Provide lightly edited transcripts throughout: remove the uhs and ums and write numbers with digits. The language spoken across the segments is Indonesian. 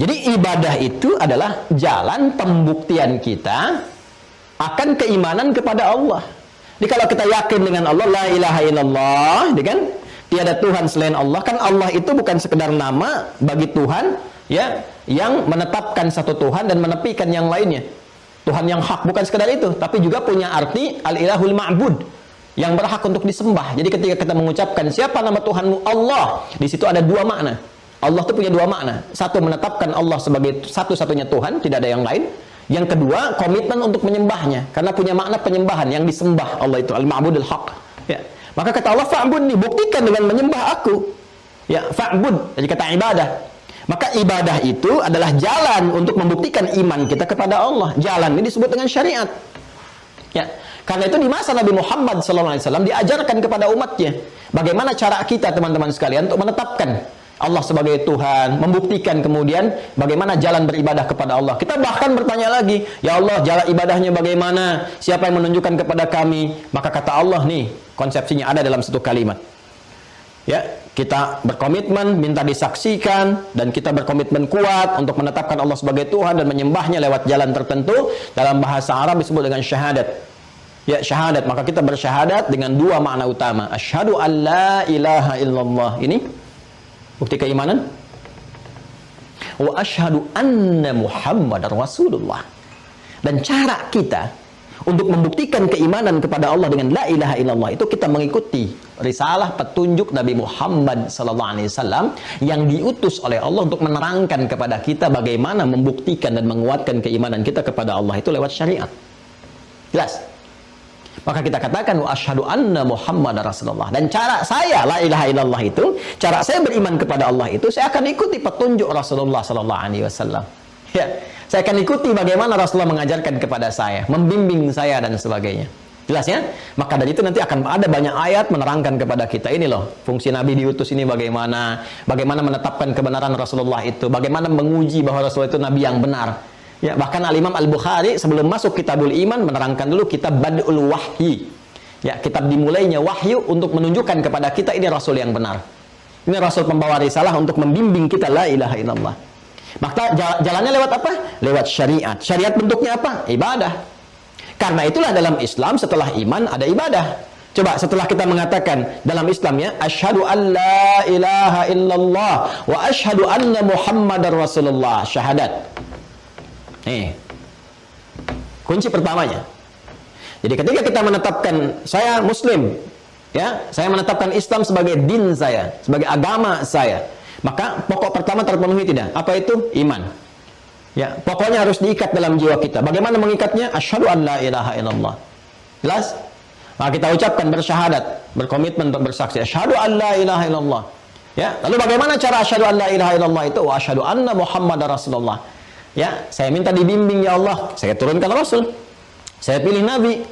Jadi ibadah itu adalah jalan pembuktian kita akan keimanan kepada Allah. Jadi kalau kita yakin dengan Allah, la ilaha illallah, kan? Tiada Tuhan selain Allah, kan Allah itu bukan sekedar nama bagi Tuhan, ya, yang menetapkan satu Tuhan dan menepikan yang lainnya. Tuhan yang hak bukan sekedar itu, tapi juga punya arti al-ilahul ma'bud, yang berhak untuk disembah. Jadi ketika kita mengucapkan siapa nama Tuhanmu Allah, di situ ada dua makna. Allah itu punya dua makna. Satu, menetapkan Allah sebagai satu-satunya Tuhan, tidak ada yang lain. Yang kedua, komitmen untuk menyembahnya, karena punya makna penyembahan, yang disembah Allah itu al-ma'budul haq. Ya. Maka kata Allah, fa'bud, nih, buktikan dengan menyembah aku. Ya, fa'bud, jadi kata ibadah. Maka ibadah itu adalah jalan untuk membuktikan iman kita kepada Allah. Jalan ini disebut dengan syariat. Ya. Karena itu di masa Nabi Muhammad SAW diajarkan kepada umatnya bagaimana cara kita, teman-teman sekalian, untuk menetapkan Allah sebagai Tuhan, membuktikan kemudian bagaimana jalan beribadah kepada Allah. Kita bahkan bertanya lagi, ya Allah, jalan ibadahnya bagaimana? Siapa yang menunjukkan kepada kami? Maka kata Allah nih, konsepsinya ada dalam satu kalimat. Ya, kita berkomitmen, minta disaksikan, dan kita berkomitmen kuat untuk menetapkan Allah sebagai Tuhan dan menyembahnya lewat jalan tertentu. Dalam bahasa Arab disebut dengan syahadat. Ya, syahadat. Maka kita bersyahadat dengan dua makna utama. Asyhadu an la ilaha illallah. Ini bukti keimanan. Wa asyhadu anna Muhammadar Rasulullah. Dan cara kita untuk membuktikan keimanan kepada Allah dengan la ilaha illallah itu kita mengikuti risalah petunjuk Nabi Muhammad SAW yang diutus oleh Allah untuk menerangkan kepada kita bagaimana membuktikan dan menguatkan keimanan kita kepada Allah itu lewat syariat. Jelas? Maka kita katakan wa asyhadu anna Muhammadar Rasulullah. Dan cara saya la ilaha illallah itu, cara saya beriman kepada Allah itu, saya akan ikuti petunjuk Rasulullah SAW. Ya, saya akan ikuti bagaimana Rasulullah mengajarkan kepada saya, membimbing saya dan sebagainya. Jelas ya? Maka dari itu nanti akan ada banyak ayat menerangkan kepada kita ini loh, fungsi Nabi diutus ini bagaimana, bagaimana menetapkan kebenaran Rasulullah itu, bagaimana menguji bahwa Rasulullah itu Nabi yang benar. Ya, bahkan Al-Imam Al-Bukhari sebelum masuk Kitabul Iman menerangkan dulu kitab Bad'ul Wahyi. Ya, kitab dimulainya wahyu untuk menunjukkan kepada kita ini Rasul yang benar. Ini Rasul pembawa risalah untuk membimbing kita la ilaha illallah. Maka jalannya lewat apa? Lewat syariat. Syariat bentuknya apa? Ibadah. Karena itulah dalam Islam setelah iman ada ibadah. Coba setelah kita mengatakan dalam Islam ya, asyhadu an la ilaha illallah wa asyhadu anna Muhammadar Rasulullah, syahadat. Kunci pertamanya. Jadi ketika kita menetapkan saya Muslim, ya, saya menetapkan Islam sebagai din saya, sebagai agama saya, maka pokok pertama terpenuhi tidak? Apa itu? Iman. Ya, pokoknya harus diikat dalam jiwa kita. Bagaimana mengikatnya? Asyhadu an la ilaha illallah. Jelas? Maka kita ucapkan bersyahadat, berkomitmen untuk bersaksi asyhadu an la ilaha illallah. Ya, lalu bagaimana cara asyhadu an la ilaha illallah itu? Wa asyhadu anna Muhammadar Rasulullah. Ya, saya minta dibimbing ya Allah. Saya turunkan Rasul. Saya pilih Nabi.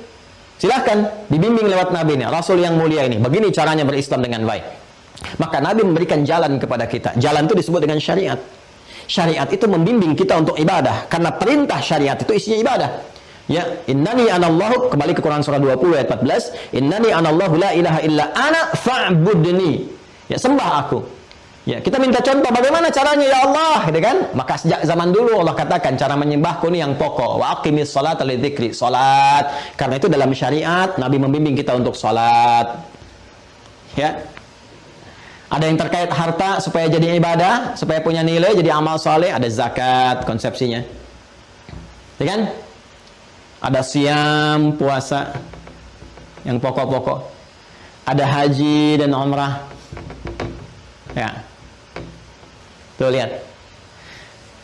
Silahkan dibimbing lewat Nabi ini, Rasul yang mulia ini. Begini caranya berislam dengan baik. Maka Nabi memberikan jalan kepada kita. Jalan itu disebut dengan syariat. Syariat itu membimbing kita untuk ibadah. Karena perintah syariat itu isinya ibadah. Ya, innani anallahu, kembali ke Quran surah 20 ayat 14. Innani anallahu la ilaha illa ana fa'budni. Ya, sembah aku. Ya, kita minta contoh bagaimana caranya ya Allah, gitu kan? Maka sejak zaman dulu Allah katakan cara menyembahku ini yang pokok. Wa aqimis sholata lidzikri, salat. Karena itu dalam syariat Nabi membimbing kita untuk salat. Ya. Ada yang terkait harta supaya jadi ibadah, supaya punya nilai jadi amal soleh, ada zakat konsepsinya. Ya kan? Ada siam, puasa yang pokok-pokok. Ada haji dan umrah. Ya. Tuh lihat.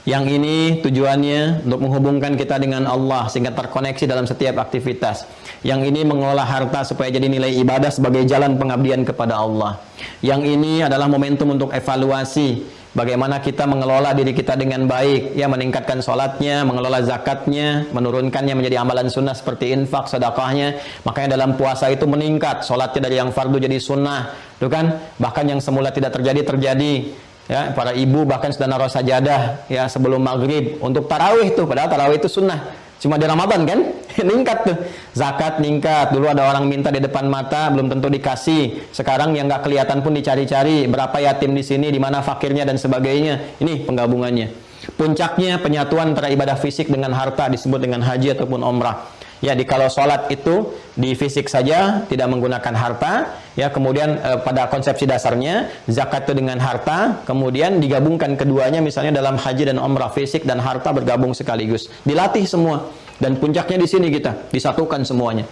Yang ini tujuannya untuk menghubungkan kita dengan Allah sehingga terkoneksi dalam setiap aktivitas. Yang ini mengelola harta supaya jadi nilai ibadah sebagai jalan pengabdian kepada Allah. Yang ini adalah momentum untuk evaluasi bagaimana kita mengelola diri kita dengan baik, ya, meningkatkan sholatnya, mengelola zakatnya, menurunkannya menjadi amalan sunnah seperti infak, sedekahnya. Makanya dalam puasa itu meningkat, sholatnya dari yang fardu jadi sunnah, tuh kan? Bahkan yang semula tidak terjadi. Ya, para ibu bahkan sudah naruh sajadah ya sebelum maghrib untuk tarawih tuh, padahal tarawih itu sunnah cuma di Ramadan kan. Ningkat tuh, zakat ningkat. Dulu ada orang minta di depan mata belum tentu dikasih, sekarang yang nggak kelihatan pun dicari-cari, berapa yatim di sini, di mana fakirnya dan sebagainya. Ini penggabungannya. Puncaknya penyatuan antara ibadah fisik dengan harta disebut dengan haji ataupun umrah. Ya, kalau sholat itu di fisik saja, tidak menggunakan harta. Ya, kemudian pada konsepsi dasarnya zakat itu dengan harta, kemudian digabungkan keduanya misalnya dalam haji dan umrah, fisik dan harta bergabung sekaligus. Dilatih semua, dan puncaknya di sini kita disatukan semuanya.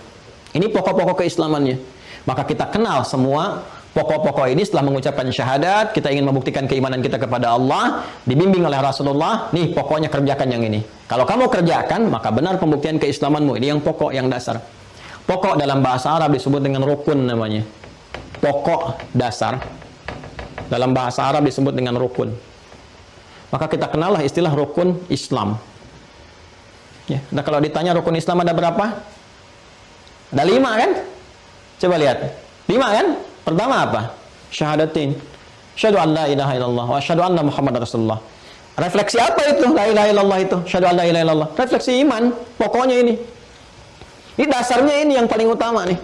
Ini pokok-pokok keislamannya. Maka kita kenal semua pokok-pokok ini setelah mengucapkan syahadat, kita ingin membuktikan keimanan kita kepada Allah, dibimbing oleh Rasulullah, nih pokoknya kerjakan yang ini. Kalau kamu kerjakan, maka benar pembuktian keislamanmu. Ini yang pokok, yang dasar. Pokok dalam bahasa Arab disebut dengan rukun namanya. Pokok dasar dalam bahasa Arab disebut dengan rukun. Maka kita kenallah istilah rukun Islam. Ya, nah kalau ditanya rukun Islam ada berapa? Ada 5 kan? Coba lihat. 5 kan? Pertama apa? Syahadatin. Syahadu an la ilaha illallah wa syahadu anna Muhammad Rasulullah. Refleksi apa itu? La ilaha illallah itu. Syahadu an la ilaha illallah. Refleksi iman. Pokoknya ini. Ini dasarnya ini yang paling utama nih.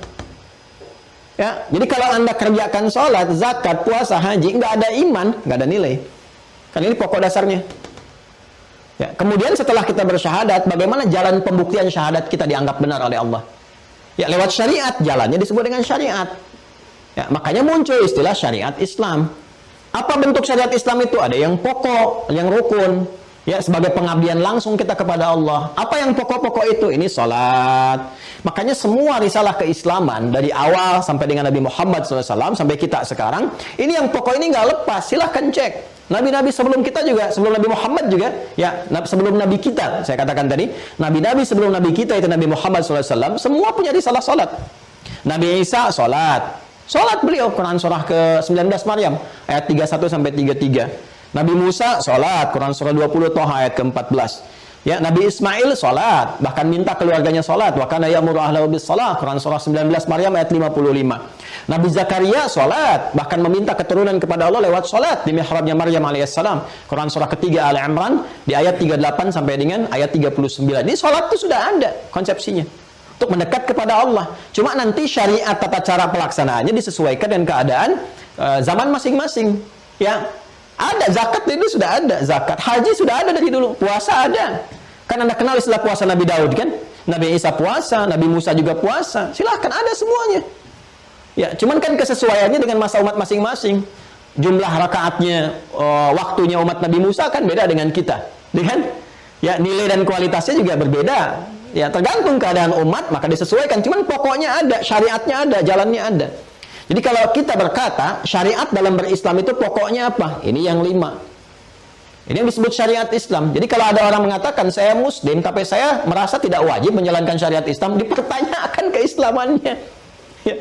Ya, jadi kalau Anda kerjakan sholat, zakat, puasa, haji, nggak ada iman, nggak ada nilai. Kan ini pokok dasarnya. Ya, kemudian setelah kita bersyahadat, bagaimana jalan pembuktian syahadat kita dianggap benar oleh Allah? Ya, lewat syariat, jalannya disebut dengan syariat. Ya, makanya muncul istilah syariat Islam. Apa bentuk syariat Islam itu? Ada yang pokok, yang rukun. Ya, sebagai pengabdian langsung kita kepada Allah. Apa yang pokok-pokok itu? Ini salat. Makanya semua risalah keislaman dari awal sampai dengan Nabi Muhammad SAW sampai kita sekarang, ini yang pokok ini nggak lepas. Silahkan cek. Nabi-nabi sebelum kita juga, sebelum Nabi Muhammad juga, ya sebelum Nabi kita, saya katakan tadi, Nabi-nabi sebelum Nabi kita itu Nabi Muhammad SAW, semua punya risalah salat. Nabi Isa salat. Salat beliau, Quran surah ke-19 Maryam, ayat 31 sampai 33. Nabi Musa salat, Quran surah 20 Toha ayat ke-14. Ya, Nabi Ismail salat, bahkan minta keluarganya salat. Wa kana ya'muru ahlahu bis-shalah, Quran surah 19 Maryam ayat 55. Nabi Zakaria salat, bahkan meminta keturunan kepada Allah lewat salat di mihrabnya Maryam alaihissalam. Quran surah ketiga Al Imran di ayat 38 sampai dengan ayat 39. Ini salat itu sudah ada konsepsinya untuk mendekat kepada Allah. Cuma nanti syariat tata cara pelaksanaannya disesuaikan dengan keadaan zaman masing-masing. Ya, ada zakat itu sudah ada, zakat haji sudah ada dari dulu, puasa ada. Kan Anda kenal istilah puasa Nabi Daud kan? Nabi Isa puasa, Nabi Musa juga puasa. Silahkan ada semuanya. Ya, cuman kan kesesuaiannya dengan masa umat masing-masing. Jumlah rakaatnya, waktunya umat Nabi Musa kan beda dengan kita, kan? Ya, nilai dan kualitasnya juga berbeda. Ya, tergantung keadaan umat maka disesuaikan. Cuman pokoknya ada, syariatnya ada, jalannya ada. Jadi kalau kita berkata syariat dalam berislam itu pokoknya apa? Ini yang 5. Ini yang disebut syariat Islam. Jadi kalau ada orang mengatakan saya Muslim tapi saya merasa tidak wajib menjalankan syariat Islam, dipertanyakan keislamannya. Ya.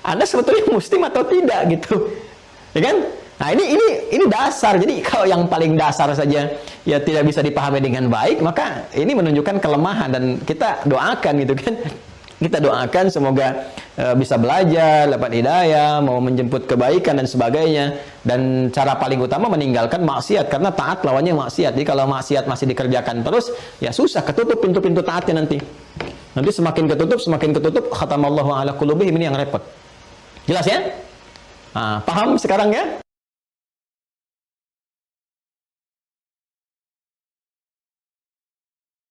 Anda sebetulnya Muslim atau tidak gitu, ya kan? Nah ini dasar. Jadi kalau yang paling dasar saja ya tidak bisa dipahami dengan baik, maka ini menunjukkan kelemahan dan kita doakan gitu kan. Kita doakan semoga bisa belajar, dapat hidayah, mau menjemput kebaikan dan sebagainya. Dan cara paling utama meninggalkan maksiat, karena taat lawannya maksiat. Jadi kalau maksiat masih dikerjakan terus, ya susah, ketutup pintu-pintu taatnya nanti. Nanti semakin ketutup, khatamallahu ala qulubihim, ini yang repot. Jelas ya? Nah, paham sekarang ya?